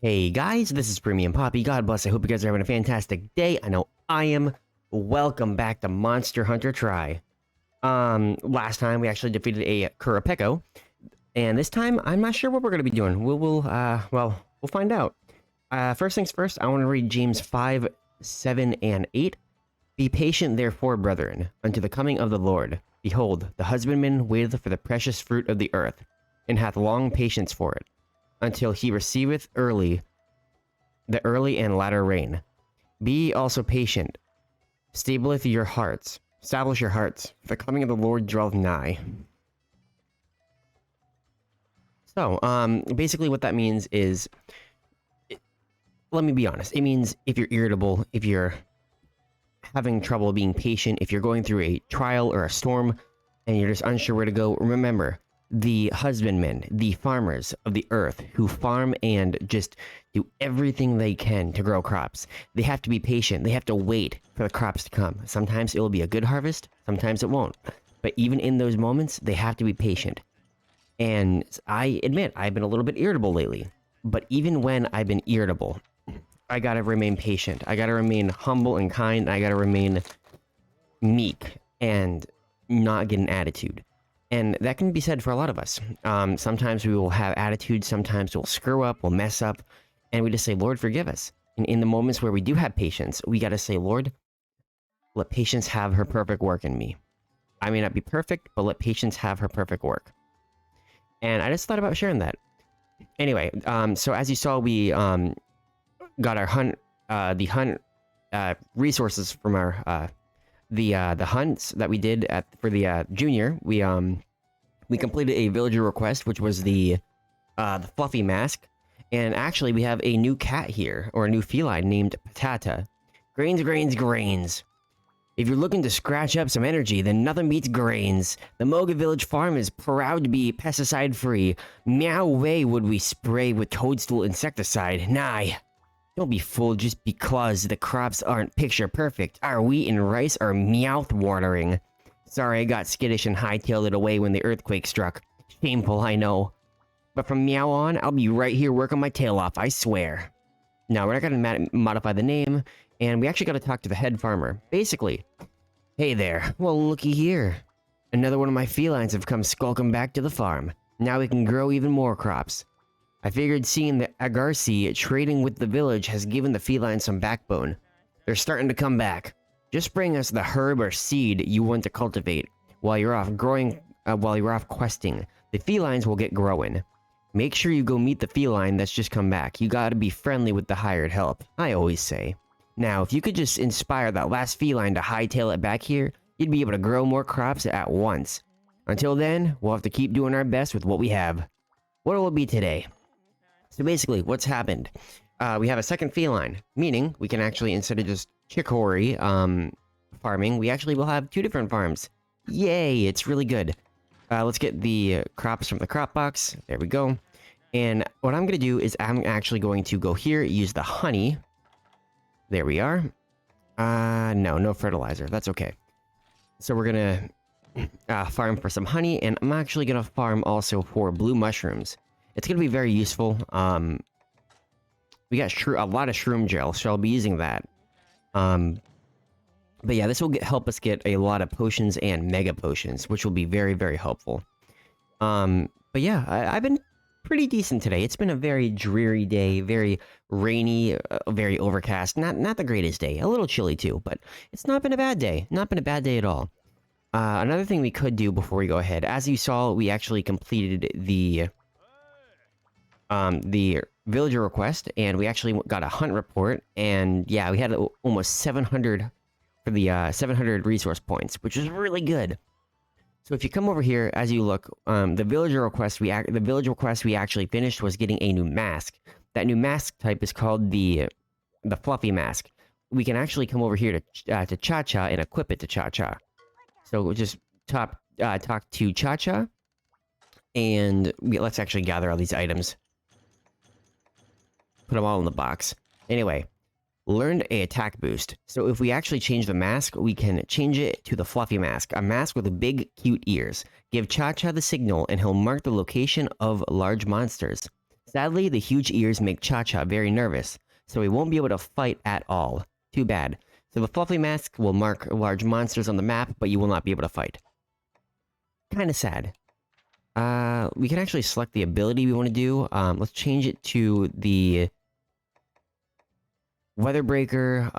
Hey guys, this is Premium Poppy. God bless. I hope you guys are having a fantastic day. I know I am. Welcome back to Monster Hunter Try. Last time we actually defeated a Qurupeco, and this time I'm not sure what we're gonna be doing. We'll find out. First things first, I want to read James 5, 7, and 8. Be patient, therefore, brethren, unto the coming of the Lord. Behold, the husbandman waiteth for the precious fruit of the earth, and hath long patience for it, until he receiveth the early and latter rain. Be ye also patient. Establish your hearts. For the coming of the Lord draweth nigh. So, basically what that means is, let me be honest. It means if you're irritable, if you're having trouble being patient, if you're going through a trial or a storm, and you're just unsure where to go, remember, the husbandmen, the farmers of the earth who farm and just do everything they can to grow crops. They have to be patient. They have to wait for the crops to come. Sometimes it will be a good harvest, sometimes it won't. But even in those moments, they have to be patient. And I admit, I've been a little bit irritable lately. But even when I've been irritable, I gotta remain patient. I gotta remain humble and kind. I gotta remain meek and not get an attitude. And that can be said for a lot of us. Sometimes we will have attitude, sometimes we'll screw up, we'll mess up, and we just say, Lord, forgive us. And in the moments where we do have patience, we got to say, Lord, let patience have her perfect work in me. I may not be perfect, but let patience have her perfect work. And I just thought about sharing that. Anyway, so as you saw, we got our the hunt resources from our the hunts that we did for the junior. We completed a villager request, which was the fluffy mask, and actually we have a new cat here, or a new feline named Patata. Grains. If you're looking to scratch up some energy, then nothing beats grains. The Moga Village farm is proud to be pesticide free. Meow way would we spray with toadstool insecticide. Nah. Don't be fooled just because the crops aren't picture perfect. Our wheat and rice are mouth-watering. Sorry I got skittish and hightailed it away when the earthquake struck. Shameful, I know. But from meow on, I'll be right here working my tail off, I swear. Now, we're not gonna modify the name, and we actually gotta talk to the head farmer. Basically, hey there, well looky here. Another one of my felines have come skulking back to the farm. Now we can grow even more crops. I figured seeing the Agarsi trading with the village has given the felines some backbone. They're starting to come back. Just bring us the herb or seed you want to cultivate while you're off questing. The felines will get growing. Make sure you go meet the feline that's just come back. You gotta be friendly with the hired help, I always say. Now, if you could just inspire that last feline to hightail it back here, you'd be able to grow more crops at once. Until then, we'll have to keep doing our best with what we have. What will it be today? So basically, what's happened? We have a second feline, meaning we can actually, instead of just chicory farming, we actually will have two different farms. Yay, it's really good. Let's get the crops from the crop box. There we go. And what I'm going to do is I'm actually going to go here, use the honey. There we are. No fertilizer. That's okay. So we're going to farm for some honey, and I'm actually going to farm also for blue mushrooms. It's going to be very useful. We got a lot of shroom gel, so I'll be using that. But yeah, this will help us get a lot of potions and mega potions, which will be very, very helpful. But yeah, I've been pretty decent today. It's been a very dreary day, very rainy, very overcast. Not the greatest day. A little chilly too, but it's not been a bad day. Not been a bad day at all. Another thing we could do before we go ahead, as you saw, we actually completed the villager request, and we actually got a hunt report, and yeah, we had almost 700 for the 700 resource points, which is really good. So if you come over here, as you look, the villager request we actually finished was getting a new mask. That new mask type is called the fluffy mask. We can actually come over here to Cha-Cha and equip it to Cha-Cha. So we'll just talk to Cha-Cha, and let's actually gather all these items. Put them all in the box. Anyway, learned a attack boost. So if we actually change the mask, we can change it to the fluffy mask. A mask with big, cute ears. Give Cha-Cha the signal and he'll mark the location of large monsters. Sadly, the huge ears make Cha-Cha very nervous, so he won't be able to fight at all. Too bad. So the fluffy mask will mark large monsters on the map, but you will not be able to fight. Kinda sad. We can actually select the ability we want to do. Let's change it to the Weather Breaker,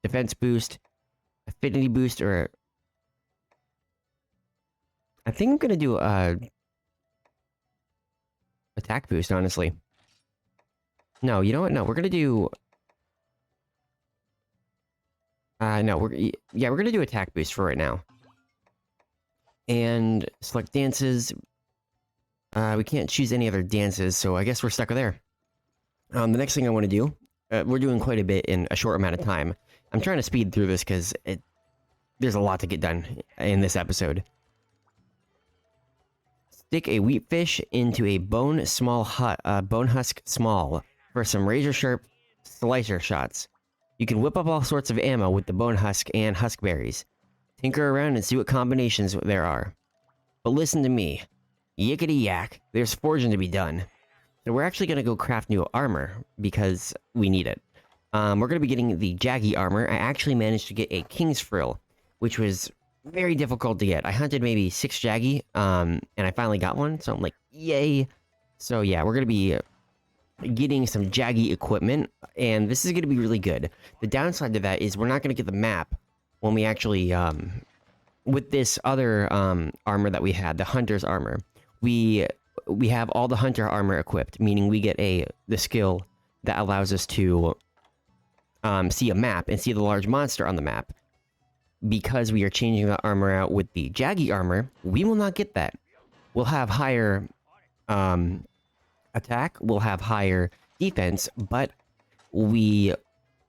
Defense Boost, Affinity Boost, or... I think I'm gonna do Attack Boost, honestly. No, you know what? No, we're gonna do... no, we're gonna do Attack Boost for right now. And select dances. We can't choose any other dances, so I guess we're stuck there. The next thing I want to do, we're doing quite a bit in a short amount of time. I'm trying to speed through this because there's a lot to get done in this episode. Stick a wheat fish into a bone husk small for some razor sharp slicer shots. You can whip up all sorts of ammo with the bone husk and husk berries. Tinker around and see what combinations there are. But listen to me. Yickety yak, there's forging to be done. So we're actually going to go craft new armor, because we need it. We're going to be getting the Jaggy armor. I actually managed to get a King's Frill, which was very difficult to get. I hunted maybe 6 Jaggy, and I finally got one, so I'm like, yay! So yeah, we're going to be getting some Jaggy equipment, and this is going to be really good. The downside to that is we're not going to get the map when we actually, with this other armor that we had, the Hunter's armor, we have all the Hunter armor equipped, meaning we get the skill that allows us to see a map and see the large monster on the map. Because we are changing the armor out with the Jaggy armor, we will not get that. We'll have higher attack, we'll have higher defense, but we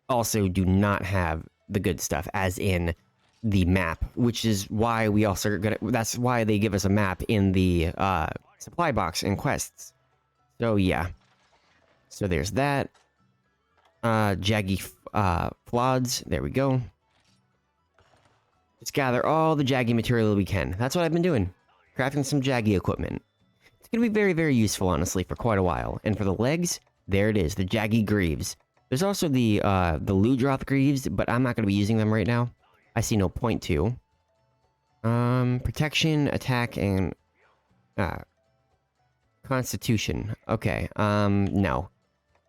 also do not have the good stuff, as in the map, which is why we also are gonna... That's why they give us a map in the supply box in quests. So yeah. So there's that. Jaggy flods. There we go. Just gather all the Jaggy material we can. That's what I've been doing. Crafting some Jaggy equipment. It's gonna be very, very useful, honestly, for quite a while. And for the legs, there it is, the Jaggy greaves. There's also the Ludroth greaves, but I'm not gonna be using them right now. I see no point to. Protection, attack, and Constitution. Okay, no.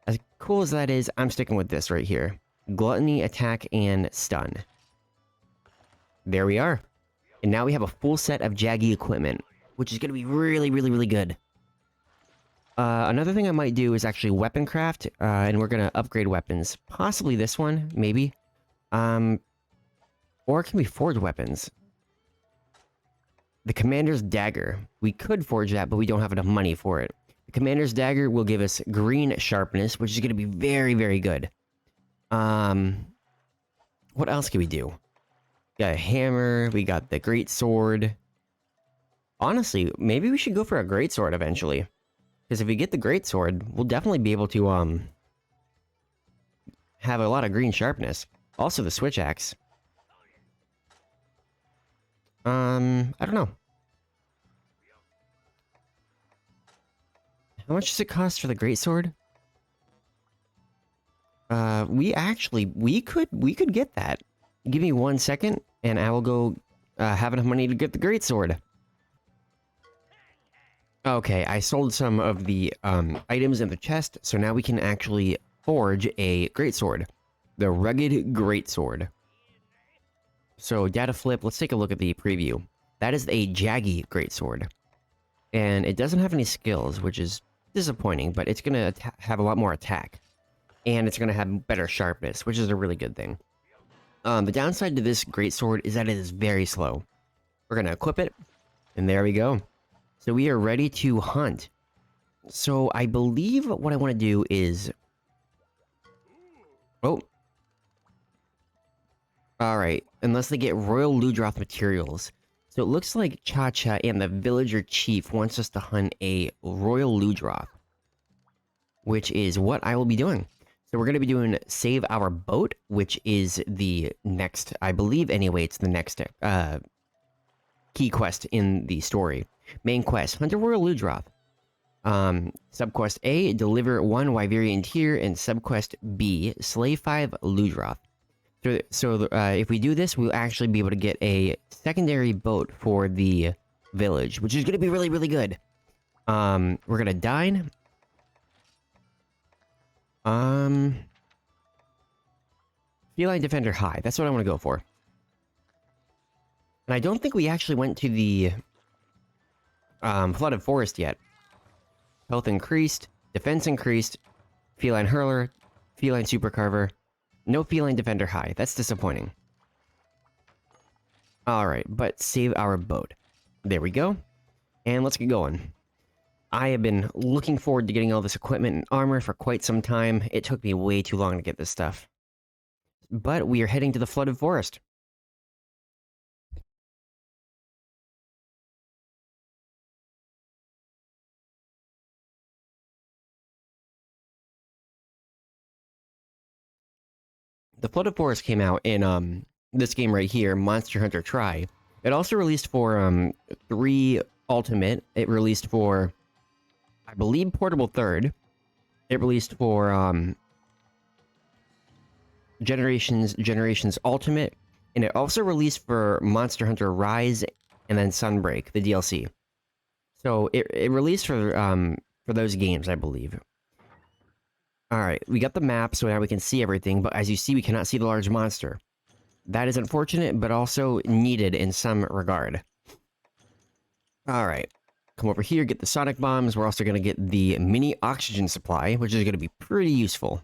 As cool as that is, I'm sticking with this right here. Gluttony, attack, and stun. There we are. And now we have a full set of Jaggy equipment, which is going to be really, really, really good. Another thing I might do is actually weapon craft, and we're going to upgrade weapons. Possibly this one, maybe. Or can we forge weapons? The Commander's Dagger. We could forge that, but we don't have enough money for it. The Commander's Dagger will give us green sharpness, which is going to be very, very good. What else can we do? We got a hammer, we got the great sword. Honestly, maybe we should go for a great sword eventually. Because if we get the great sword, we'll definitely be able to have a lot of green sharpness. Also the switch axe. I don't know. How much does it cost for the greatsword? We could get that. Give me 1 second, and I will go have enough money to get the greatsword. Okay, I sold some of the items in the chest, so now we can actually forge a greatsword. The Rugged Greatsword. So, data flip, let's take a look at the preview. That is a Jaggy Greatsword. And it doesn't have any skills, which is disappointing, but it's going to have a lot more attack. And it's going to have better sharpness, which is a really good thing. The downside to this greatsword is that it is very slow. We're going to equip it, and there we go. So we are ready to hunt. So I believe what I want to do is... Oh. Alright, unless they get Royale Ludroth materials. So it looks like Cha-Cha and the villager chief wants us to hunt a Royale Ludroth, which is what I will be doing. So we're going to be doing Save Our Boat, which is the next, I believe anyway, it's the next key quest in the story. Main quest, Hunt a Royale Ludroth. Subquest A, deliver 1 Wyverian Tear, and subquest B, slay 5 Ludroth. So if we do this, we'll actually be able to get a secondary boat for the village, which is going to be really, really good. We're going to dine. Feline Defender High. That's what I want to go for. And I don't think we actually went to the Flooded Forest yet. Health increased, defense increased, Feline Hurler, Feline Supercarver, no Feline Defender High. That's disappointing. Alright, but save our boat. There we go. And let's get going. I have been looking forward to getting all this equipment and armor for quite some time. It took me way too long to get this stuff. But we are heading to the Flooded Forest. The Flooded Forest came out in this game right here, Monster Hunter Tri. It also released for 3 Ultimate. It released for, I believe, Portable Third. It released for Generations Ultimate, and it also released for Monster Hunter Rise and then Sunbreak, the DLC. So it released for those games, I believe. Alright, we got the map, so now we can see everything, but as you see, we cannot see the large monster. That is unfortunate, but also needed in some regard. Alright, come over here, get the sonic bombs. We're also going to get the mini oxygen supply, which is going to be pretty useful.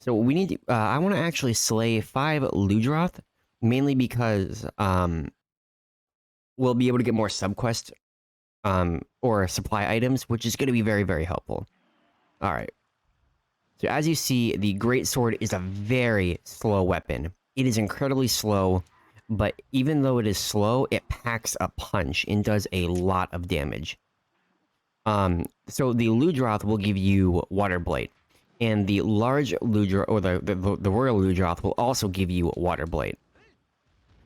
So we need to, I want to actually slay 5 Ludroth, mainly because we'll be able to get more subquest or supply items, which is going to be very, very helpful. Alright. So as you see, the Great Sword is a very slow weapon. It is incredibly slow, but even though it is slow, it packs a punch and does a lot of damage. So the Ludroth will give you Water Blight, and the large Ludroth, or the Royale Ludroth, will also give you Water Blight.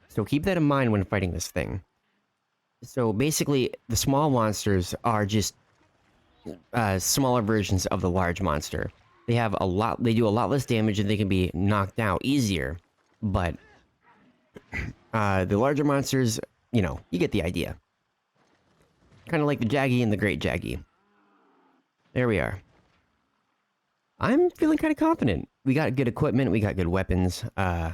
So keep that in mind when fighting this thing. So basically, the small monsters are just smaller versions of the large monster. They have a lot. They do a lot less damage, and they can be knocked out easier. But the larger monsters, you know, you get the idea. Kind of like the Jaggy and the Great Jaggy. There we are. I'm feeling kind of confident. We got good equipment. We got good weapons. And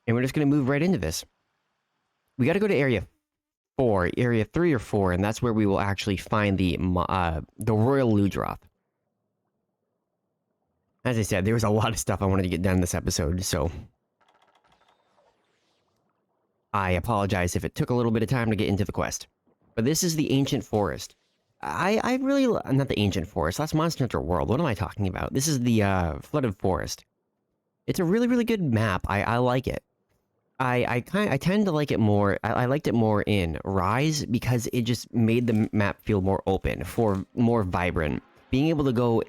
we're just gonna move right into this. We got to go to Area 4, Area 3 or 4, and that's where we will actually find the Royale Ludroth. As I said, there was a lot of stuff I wanted to get done this episode, so I apologize if it took a little bit of time to get into the quest. But this is the Ancient Forest. I really... Not the Ancient Forest, that's Monster Hunter World. What am I talking about? This is the Flooded Forest. It's a really, really good map. I like it. I tend to like it more. I liked it more in Rise because it just made the map feel more open, more vibrant. Being able to go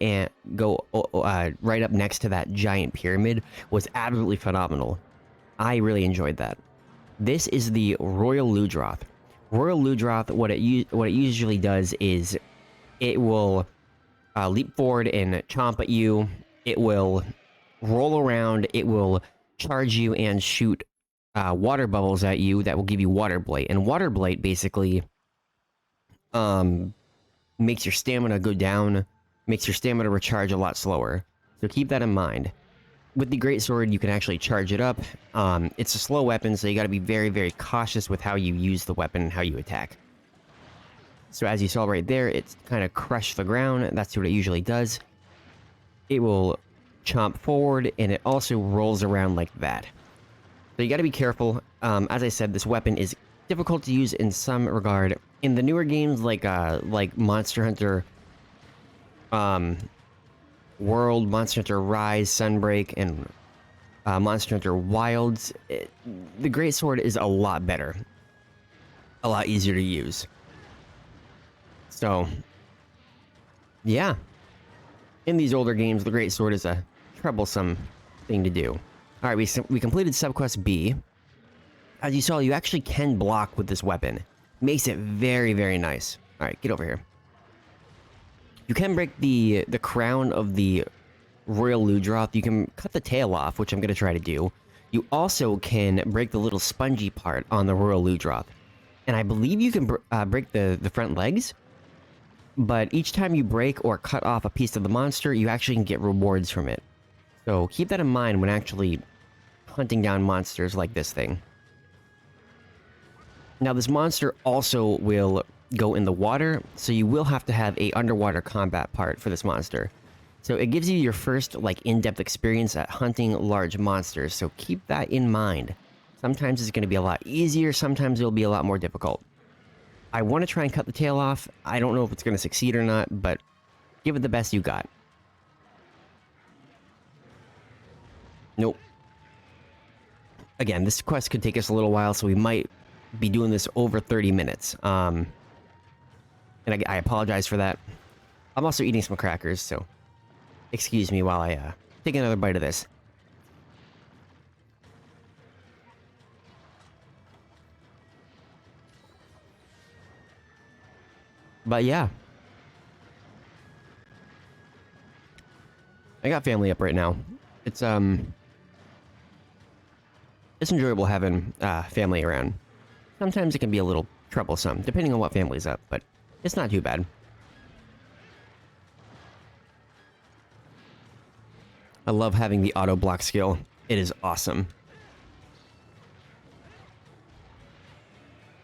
right up next to that giant pyramid was absolutely phenomenal. I really enjoyed that. This is the Royale Ludroth. Royale Ludroth, what it usually does is it will leap forward and chomp at you. It will roll around. It will charge you and shoot water bubbles at you that will give you Water Blight. And Water Blight basically makes your stamina go down, makes your stamina recharge a lot slower. So keep that in mind. With the Great Sword, you can actually charge it up. It's a slow weapon, so you got to be very, very cautious with how you use the weapon and how you attack. So as you saw right there, it's kind of crushed the ground. That's what it usually does. It will chomp forward, and it also rolls around like that. So you got to be careful. As I said, this weapon is difficult to use in some regard. In the newer games like Monster Hunter World, Monster Hunter Rise, Sunbreak, and Monster Hunter Wilds, the Great Sword is a lot better. A lot easier to use. So, yeah. In these older games, the Great Sword is a troublesome thing to do. Alright, we completed subquest B. As you saw, you actually can block with this weapon. Makes it very, very nice. Alright, get over here. You can break the crown of the Royale Ludroth. You can cut the tail off, which I'm going to try to do. You also can break the little spongy part on the Royale Ludroth. And I believe you can break the front legs. But each time you break or cut off a piece of the monster, you actually can get rewards from it. So keep that in mind when actually hunting down monsters like this thing. Now this monster also will go in the water, so you will have to have a underwater combat part for this monster. So it gives you your first like in-depth experience at hunting large monsters, so keep that in mind. Sometimes it's going to be a lot easier, sometimes it'll be a lot more difficult. I want to try and cut the tail off. I don't know if it's going to succeed or not, but give it the best you got. Nope. Again, this quest could take us a little while, so we might be doing this over 30 minutes. And I apologize for that. I'm also eating some crackers, so excuse me while I take another bite of this. But yeah. I got family up right now. It's enjoyable having family around. Sometimes it can be a little troublesome, depending on what family's up, but it's not too bad. I love having the auto block skill. It is awesome.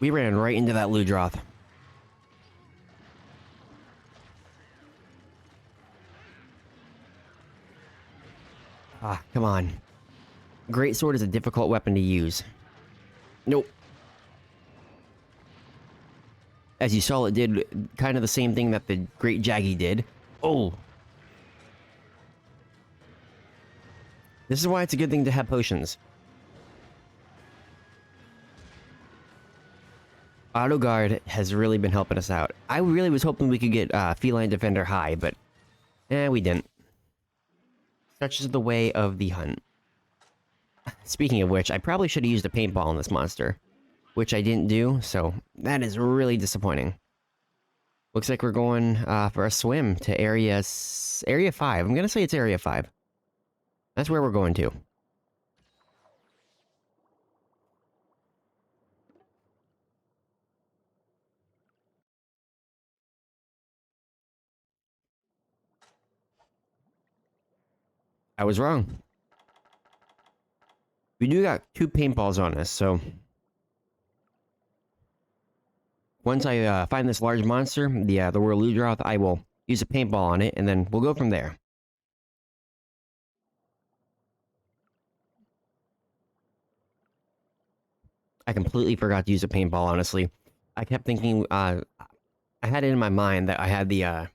We ran right into that Ludroth. Ah, come on. Great sword is a difficult weapon to use. Nope. As you saw, it did kind of the same thing that the Great Jaggy did. Oh! This is why it's a good thing to have potions. Auto Guard has really been helping us out. I really was hoping we could get Feline Defender high, but we didn't. Such is the way of the hunt. Speaking of which, I probably should have used a paintball on this monster, which I didn't do, so that is really disappointing. Looks like we're going for a swim to area 5. I'm gonna say it's area 5. That's where we're going to. I was wrong. We do got 2 paintballs on us, so once I find this large monster, the Royale Ludroth, I will use a paintball on it, and then we'll go from there. I completely forgot to use a paintball, honestly. I kept thinking, I had it in my mind that I had the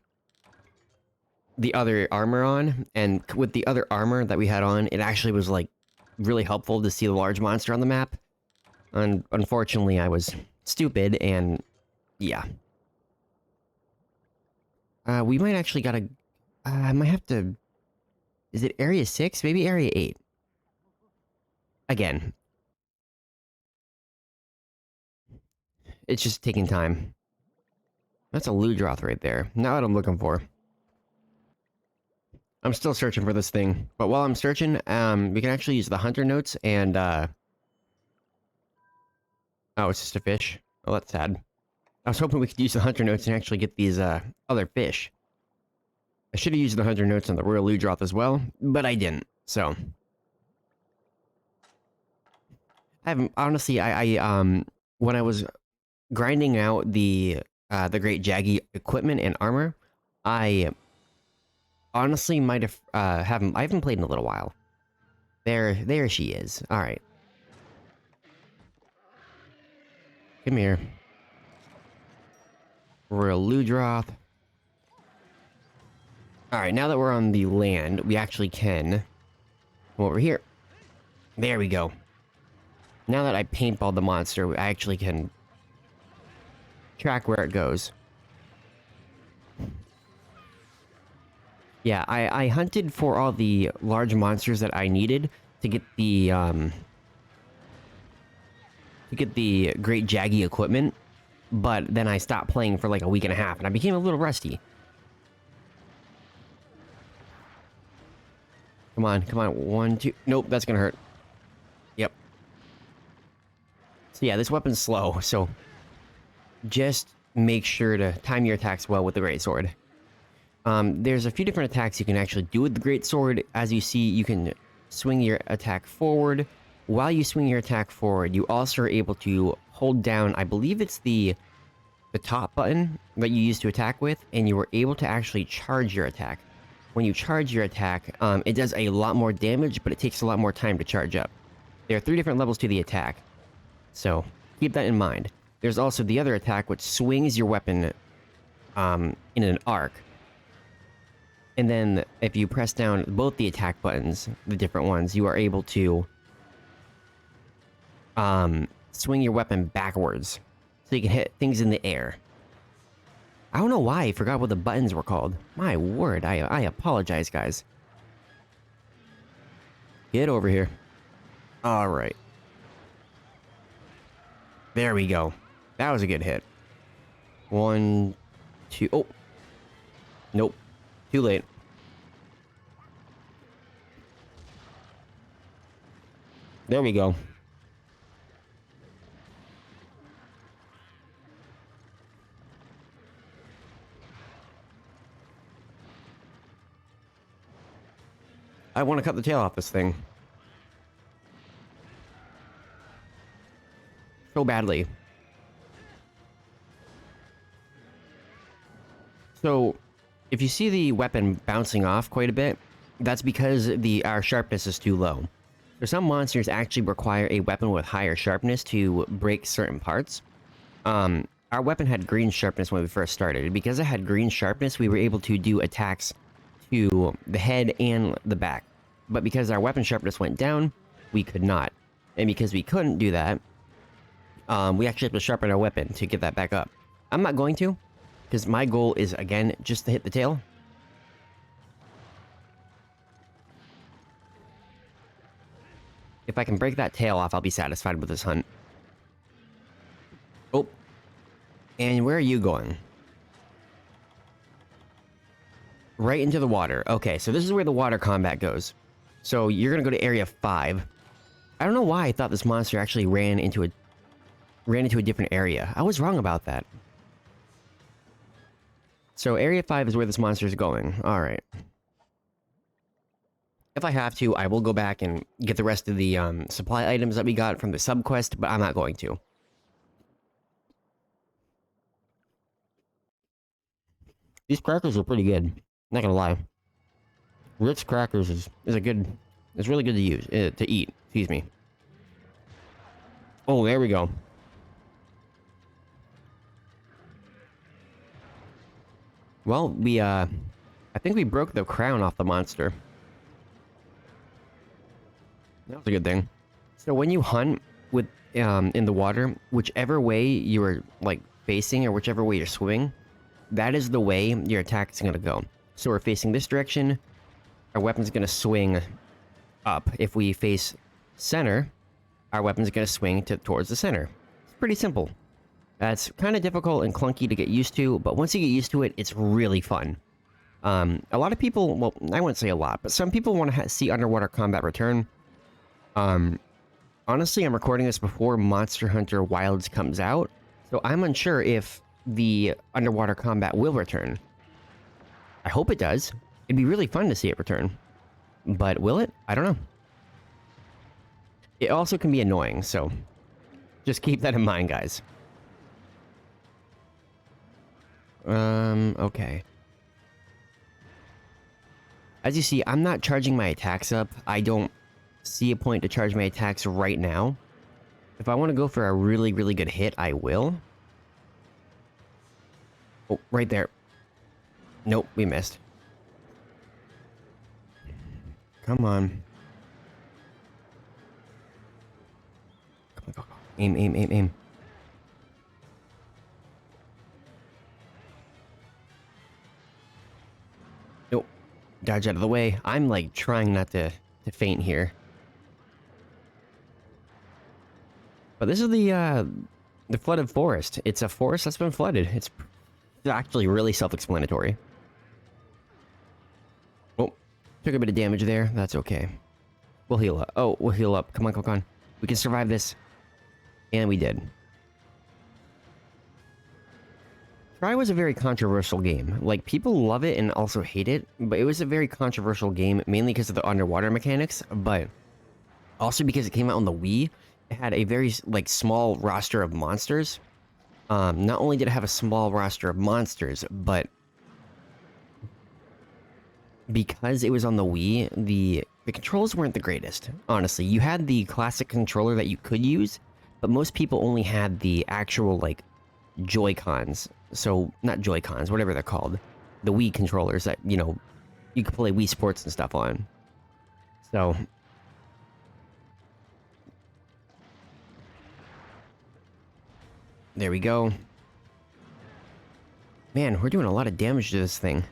other armor on, and with the other armor that we had on, it actually was, like, really helpful to see the large monster on the map. And unfortunately, I was stupid, and yeah. We might actually gotta... I might have to... Is it area 6? Maybe area 8. Again. It's just taking time. That's a Ludroth right there. Not what I'm looking for. I'm still searching for this thing. But while I'm searching, we can actually use the hunter notes and, Oh, it's just a fish. Oh, that's sad. I was hoping we could use the hunter notes and actually get these, other fish. I should have used the hunter notes on the Royale Ludroth as well, but I didn't, so... I haven't... Honestly, when I was grinding out the Great Jaggy equipment and armor, I honestly might have, I haven't played in a little while. There she is. Alright. Come here. Royale Ludroth. Alright, now that we're on the land, we actually can come over here. There we go. Now that I paintballed the monster, I actually can track where it goes. Yeah, I hunted for all the large monsters that I needed to get the Great Jaggy equipment, but then I stopped playing for like a week and a half, and I became a little rusty. Come on, come on. 1, 2. Nope, that's gonna hurt. Yep. So yeah, this weapon's slow, so just make sure to time your attacks well with the greatsword. There's a few different attacks you can actually do with the greatsword. As you see, you can swing your attack forward. While you swing your attack forward, you also are able to hold down, I believe it's the top button that you use to attack with, and you were able to actually charge your attack. When you charge your attack, it does a lot more damage, but it takes a lot more time to charge up. There are 3 different levels to the attack, so keep that in mind. There's also the other attack, which swings your weapon in an arc. And then if you press down both the attack buttons, the different ones, you are able to swing your weapon backwards. So you can hit things in the air. I don't know why I forgot what the buttons were called. My word, I apologize, guys. Get over here. Alright. There we go. That was a good hit. 1, 2... Oh! Nope. Too late. There we go. I want to cut the tail off this thing. So badly. So, if you see the weapon bouncing off quite a bit, that's because our sharpness is too low. So some monsters actually require a weapon with higher sharpness to break certain parts. Our weapon had green sharpness when we first started. Because it had green sharpness, we were able to do attacks to the head and the back. But because our weapon sharpness went down, we could not. And because we couldn't do that, we actually have to sharpen our weapon to get that back up. I'm not going to, because my goal is, again, just to hit the tail. If I can break that tail off, I'll be satisfied with this hunt. Oh. And where are you going? Right into the water. Okay, so this is where the water combat goes. So you're gonna go to area 5. I don't know why I thought this monster actually ran into a different area. I was wrong about that. So area 5 is where this monster is going. Alright. If I have to, I will go back and get the rest of the supply items that we got from the subquest, but I'm not going to. These crackers are pretty good. Not gonna lie. Ritz crackers is a good... It's really good to use, to eat. Excuse me. Oh, there we go. Well, I think we broke the crown off the monster. That was a good thing. So when you hunt with in the water, whichever way you are like facing or whichever way you're swimming, that is the way your attack is going to go. So we're facing this direction, our weapon's going to swing up. If we face center, our weapon's going to swing towards the center. It's pretty simple. That's kind of difficult and clunky to get used to, but once you get used to it, it's really fun. A lot of people, well, I wouldn't say a lot, but some people want to see underwater combat return. Honestly, I'm recording this before Monster Hunter Wilds comes out, so I'm unsure if the underwater combat will return. I hope it does. It'd be really fun to see it return. But will it? I don't know. It also can be annoying, so just keep that in mind, guys. Okay. As you see, I'm not charging my attacks up. I don't see a point to charge my attacks right now. If I want to go for a really, really good hit, I will. Oh, right there. Nope, we missed. Come on. Come on, go, go. Aim, aim, aim, aim. Nope. Dodge out of the way. I'm like trying not to faint here. But this is the flooded forest. It's a forest that's been flooded. It's actually really self-explanatory. Oh, Took a bit of damage there. That's okay. We'll heal up. Oh, we'll heal up. Come on, come on. We can survive this. And we did. Try was a very controversial game. Like, people love it and also hate it, but it was a very controversial game, mainly because of the underwater mechanics, but also because it came out on the Wii. It had a very, like, small roster of monsters. Not only did it have a small roster of monsters, but because it was on the Wii, the controls weren't the greatest, honestly. You had the classic controller that you could use, but most people only had the actual, like, Joy-Cons. So, not Joy-Cons, whatever they're called. The Wii controllers that, you know, you could play Wii Sports and stuff on. So... there we go. Man, we're doing a lot of damage to this thing.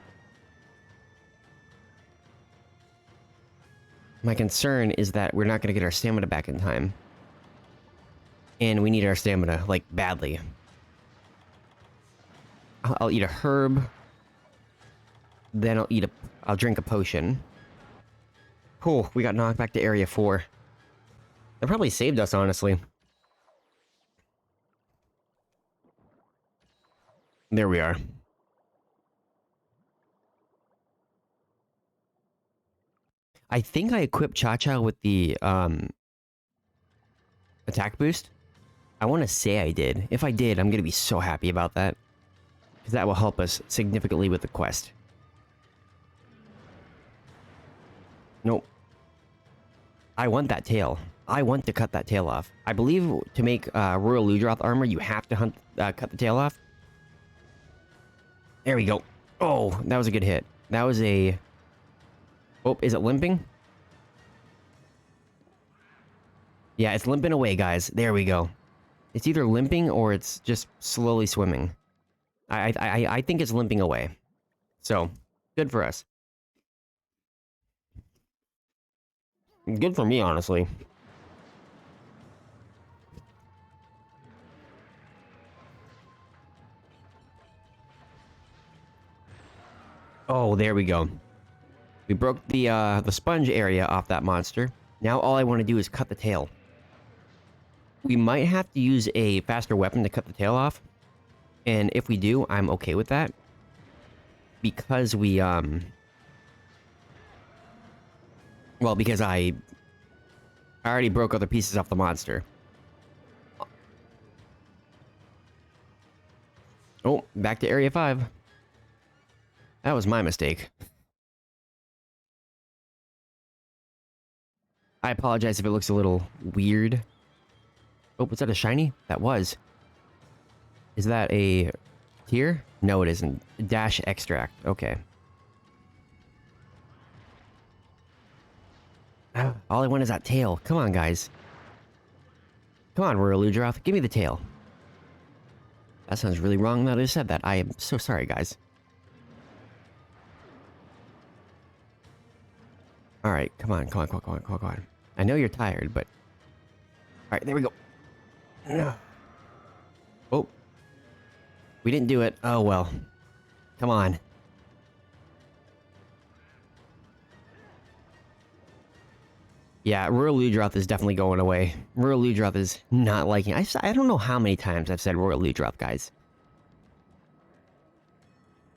My concern is that we're not going to get our stamina back in time. And we need our stamina, like, badly. I'll eat a herb. Then I'll drink a potion. Cool, we got knocked back to Area 4. That probably saved us, honestly. There we are. I think I equipped Cha-Cha with the, attack boost. I want to say I did. If I did, I'm going to be so happy about that. Because that will help us significantly with the quest. Nope. I want that tail. I want to cut that tail off. I believe to make Royale Ludroth armor, you have to cut the tail off. There we go. Oh, that was a good hit. That was a... oh, is it limping? Yeah, it's limping away, guys. There we go. It's either limping or it's just slowly swimming. I think it's limping away. So, good for us. Good for me, honestly. Oh, there we go. We broke the sponge area off that monster. Now all I want to do is cut the tail. We might have to use a faster weapon to cut the tail off. And if we do, I'm okay with that. Because we, well, because I already broke other pieces off the monster. Oh, back to Area 5. That was my mistake. I apologize if it looks a little weird. Oh, was that a shiny? That was. Is that a tier? No, it isn't. Dash extract. Okay. All I want is that tail. Come on, guys. Come on, Royale Ludroth. Give me the tail. That sounds really wrong that I said that. I am so sorry, guys. Alright, come on, come on, come on, come on, come on, come on. I know you're tired, but... alright, there we go. Oh. We didn't do it. Oh, well. Come on. Yeah, Royale Ludroth is definitely going away. Royale Ludroth is not liking... I don't know how many times I've said Royale Ludroth, guys.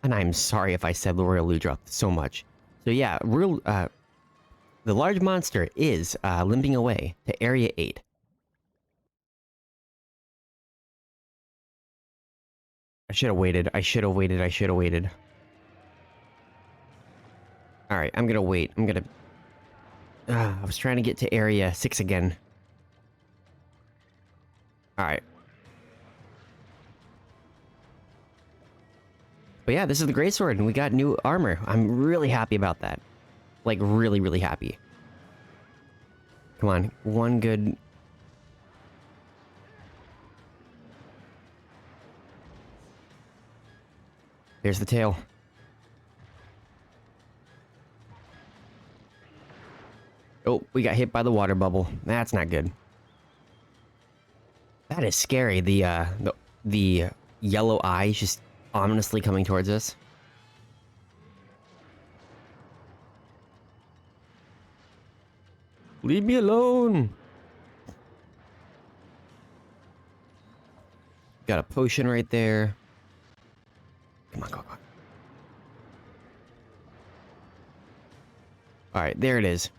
And I'm sorry if I said Royale Ludroth so much. So yeah, the large monster is limping away to Area 8. I should have waited. I should have waited. I should have waited. Alright, I'm gonna wait. I'm gonna... I was trying to get to Area 6 again. Alright. But yeah, this is the Greatsword, and we got new armor. I'm really happy about that. Like, really, really happy. Come on, one good... There's the tail. Oh, we got hit by the water bubble. That's not good. That is scary. The yellow eyes just ominously coming towards us. Leave me alone. Got a potion right there. Come on, go, go. Alright, there it is.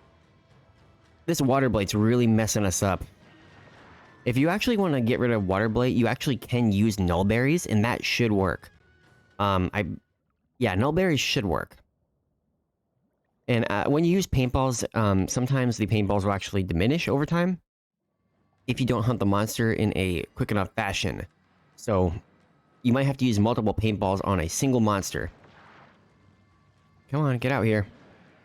This water blade's really messing us up. If you actually want to get rid of water blade, you actually can use null berries, and that should work. Yeah, null berries should work. And when you use paintballs, sometimes the paintballs will actually diminish over time if you don't hunt the monster in a quick enough fashion. So you might have to use multiple paintballs on a single monster. Come on, get out here.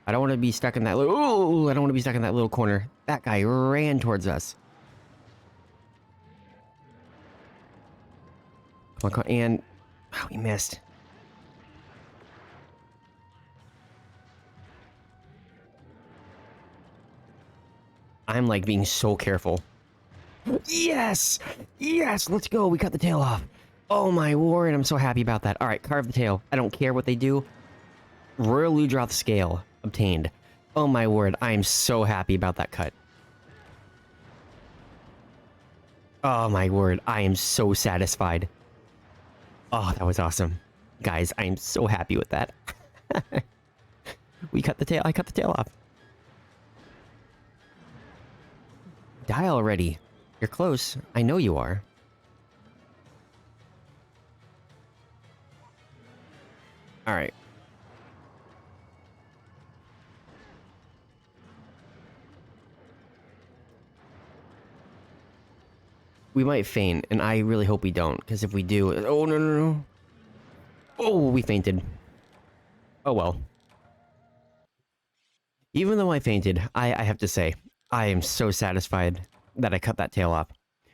I don't want to be stuck in that little... Ooh, I don't want to be stuck in that little corner. That guy ran towards us. Come on, come on. And... Oh, we missed. I'm like being so careful. Yes! Yes! Let's go! We cut the tail off. Oh my word, I'm so happy about that. Alright, carve the tail. I don't care what they do. Royale Ludroth scale obtained. Oh my word, I am so happy about that cut. Oh my word, I am so satisfied. Oh, that was awesome. Guys, I am so happy with that. We cut the tail. I cut the tail off. Die already. You're close. I know you are. Alright. We might faint, and I really hope we don't, because if we do... Oh, no, no, no. Oh, we fainted. Oh, well. Even though I fainted, I have to say, I am so satisfied that I cut that tail off.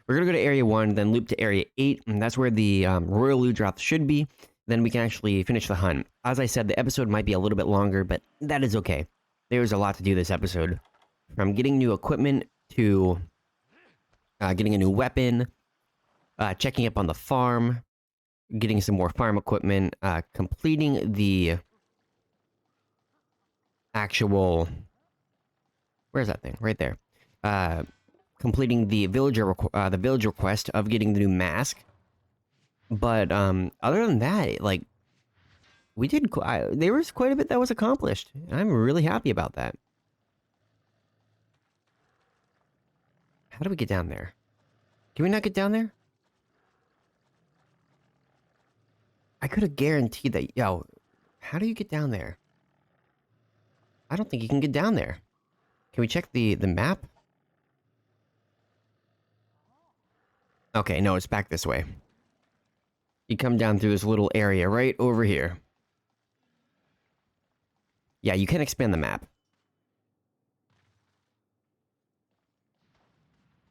We're going to go to Area 1, then loop to Area 8, and that's where the Royale Ludroth should be. Then we can actually finish the hunt. As I said, the episode might be a little bit longer, but that is okay. There's a lot to do this episode. From getting new equipment to getting a new weapon, checking up on the farm, getting some more farm equipment, completing the actual... Where's that thing? Right there. Completing the villager request of getting the new mask. But other than that, like, we did... there was quite a bit that was accomplished. And I'm really happy about that. How do we get down there? Can we not get down there? I could have guaranteed that... Yo, how do you get down there? I don't think you can get down there. Can we check the map? Okay, no, it's back this way. You come down through this little area right over here. Yeah, you can expand the map.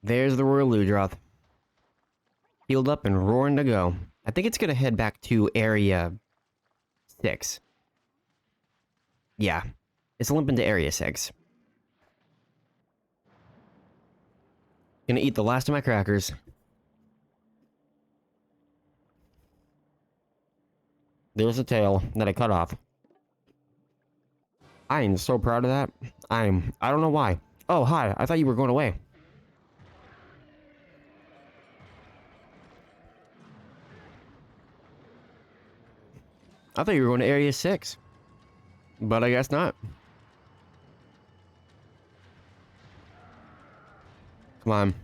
There's the Royale Ludroth. Healed up and roaring to go. I think it's gonna head back to Area 6. Yeah, it's limping to Area 6. Gonna eat the last of my crackers. There's the tail that I cut off. I am so proud of that. I don't know why. Oh, hi. I thought you were going away. I thought you were going to Area 6. But I guess not. Come on.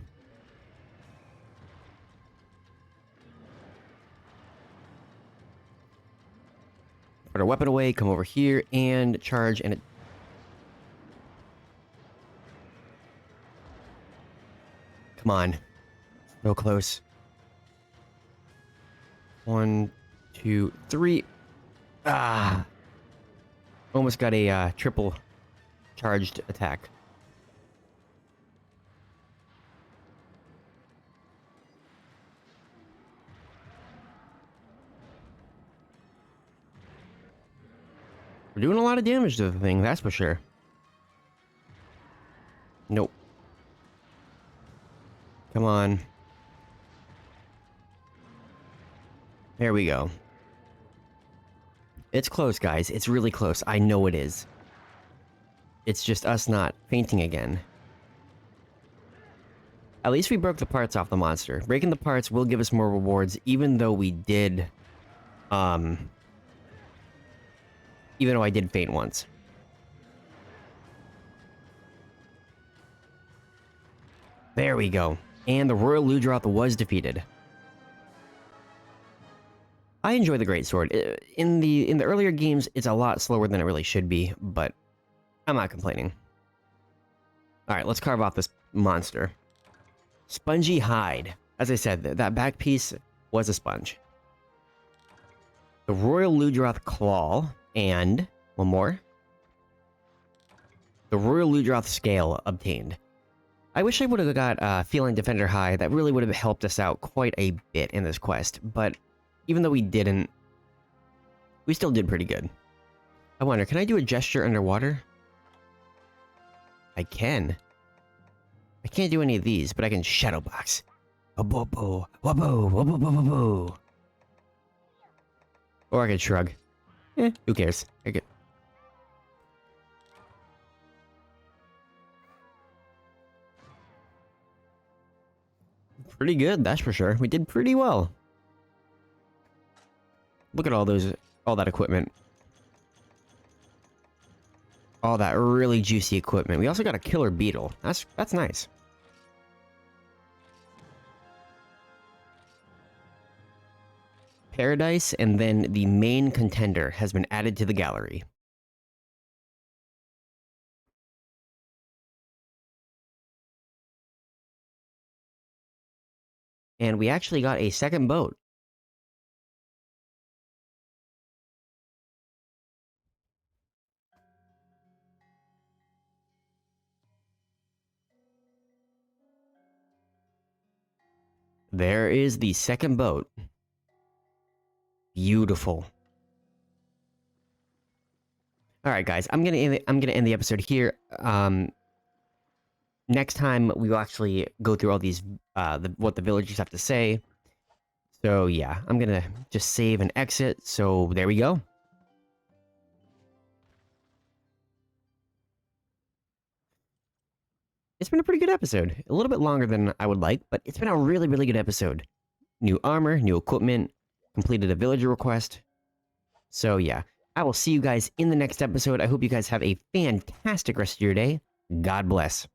Put our weapon away, come over here, and charge, and it... Come on. So close. 1, 2, 3. Ah! Almost got a triple charged attack. We're doing a lot of damage to the thing, that's for sure. Nope. Come on. There we go. It's close, guys. It's really close. I know it is. It's just us not fainting again. At least we broke the parts off the monster. Breaking the parts will give us more rewards, even though we did, even though I did faint once. There we go. And the Royale Ludroth was defeated. I enjoy the Greatsword. In the earlier games, it's a lot slower than it really should be, but I'm not complaining. Alright, let's carve off this monster. Spongy hide. As I said, that back piece was a sponge. The Royale Ludroth claw, and one more. The Royale Ludroth scale obtained. I wish I would have got Feline Defender High. That really would have helped us out quite a bit in this quest, but even though we didn't, we still did pretty good. I wonder, can I do a gesture underwater? I can. I can't do any of these, but I can shadow box. Wabo, wabo, wabo, wabo. Or I could shrug. Who cares? I could. Pretty good, that's for sure. We did pretty well. Look at all that equipment. All that really juicy equipment. We also got a killer beetle. That's nice. Paradise, and then the main contender has been added to the gallery. And we actually got a second boat. There is the second boat. Beautiful. All right, guys. I'm gonna end the episode here. Next time we will actually go through all these what the villagers have to say. So yeah, I'm gonna just save and exit. So there we go. It's been a pretty good episode. A little bit longer than I would like, but it's been a really, really good episode. New armor, new equipment, completed a villager request. So yeah, I will see you guys in the next episode. I hope you guys have a fantastic rest of your day. God bless.